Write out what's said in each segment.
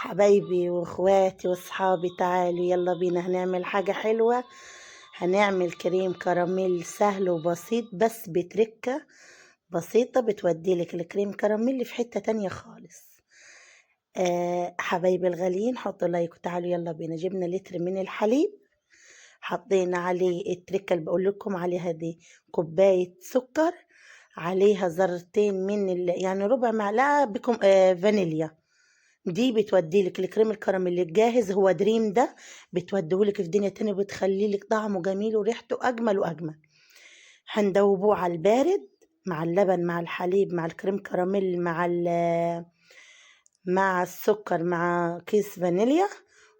حبايبي واخواتي واصحابي، تعالوا يلا بينا هنعمل حاجة حلوة. هنعمل كريم كراميل سهل وبسيط، بس بتركة بسيطة بتوديلك الكريم كراميل في حتة تانية خالص. حبايبي الغاليين، حطوا لايك وتعالوا يلا بينا. جبنا لتر من الحليب، حطينا عليه التركة اللي بقول لكم عليها دي، كوباية سكر، عليها ذرتين من يعني ربع معلقة بكم فانيليا. دي بتوديلك الكريم الكراميل الجاهز، هو دريم ده، بتوديهولك في دنيا تانية، بتخليلك طعمه جميل وريحته أجمل وأجمل. هندوبوه على البارد مع اللبن مع الحليب مع الكريم كراميل مع السكر مع كيس فانيليا،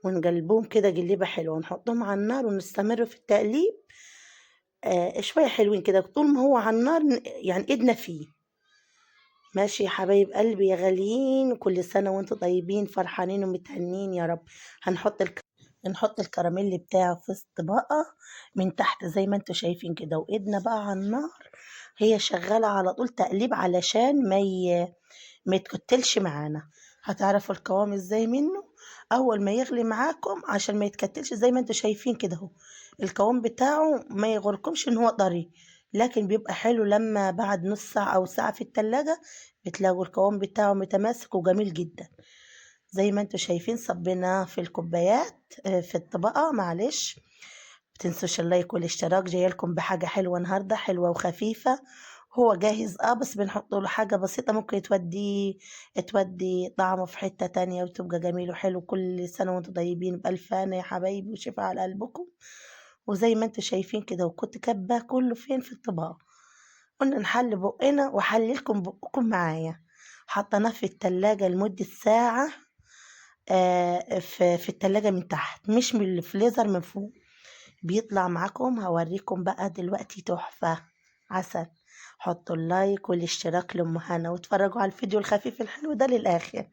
ونقلبوهم كده قليبة حلوة، ونحطهم على النار ونستمر في التقليب. شوية حلوين كده، طول ما هو على النار يعني ايدنا فيه. ماشي يا حبايب قلبي يا غاليين، كل سنة وانتم طيبين فرحانين ومتهنين يا رب. نحط الكراميل بتاعه في الطبقة من تحت زي ما انتم شايفين كده، وايدنا بقى على النار، هي شغالة على طول تقليب علشان ما يتكتلش معانا. هتعرفوا القوام ازاي منه اول ما يغلي معاكم، عشان ما يتكتلش زي ما انتم شايفين كده اهو. القوام بتاعه ما يغركمش ان هو طري، لكن بيبقى حلو لما بعد نص ساعة او ساعة في التلاجة بتلاقوا القوام بتاعه متماسك وجميل جدا. زي ما انتم شايفين صبيناه في الكوبايات في الطبقة. معلش متنسوش اللايك والاشتراك، جايه لكم بحاجة حلوة النهاردة، حلوة وخفيفة. هو جاهز بس بنحط له حاجة بسيطة ممكن تودي طعمه في حتة تانية وتبقى جميل وحلو. كل سنة وانتم طيبين بألف هنا يا حبايبي، وشفا على قلبكم. وزي ما انتم شايفين كده، وكنت كباه كله فين في الطبق. قلنا نحل بقنا وحللكم بقكم معايا. حطيناه في التلاجة لمدة ساعة، في التلاجة من تحت، مش من الفريزر من فوق. بيطلع معاكم، هوريكم بقى دلوقتي تحفة عسل. حطوا اللايك والاشتراك لأم هنا، واتفرجوا على الفيديو الخفيف الحلو ده للآخر.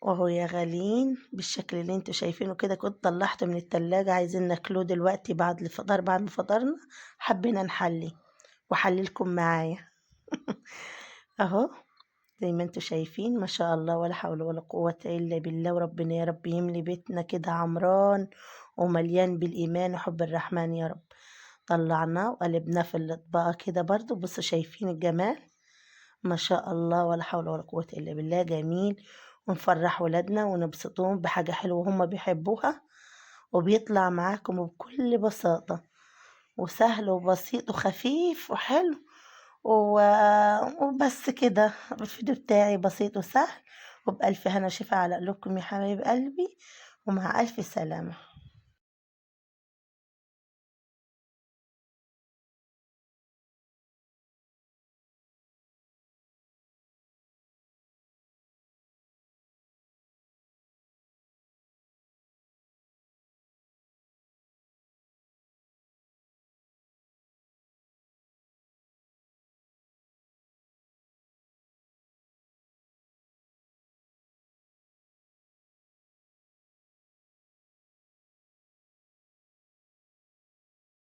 وهو يا غالين بالشكل اللي انتوا شايفينه كده، كنت طلعته من التلاجة عايزين ناكلوه دلوقتي بعد الفطار. بعد ما فطرنا حبينا نحلي وحللكم معايا. اهو زي ما انتوا شايفين، ما شاء الله ولا حول ولا قوة إلا بالله. وربنا يا رب يملي بيتنا كده عمران ومليان بالإيمان وحب الرحمن يا رب. طلعناه وقلبناه في الأطباق كده برضو، بصوا شايفين الجمال، ما شاء الله ولا حول ولا قوة إلا بالله. جميل، ونفرح ولادنا ونبسطهم بحاجة حلوة هم بيحبوها، وبيطلع معاكم بكل بساطة، وسهل وبسيط وخفيف وحلو وبس كده. الفيديو بتاعي بسيط وسهل، وبألف هنا شفا على قلوبكم يا حبايب قلبي، ومع ألف سلامة.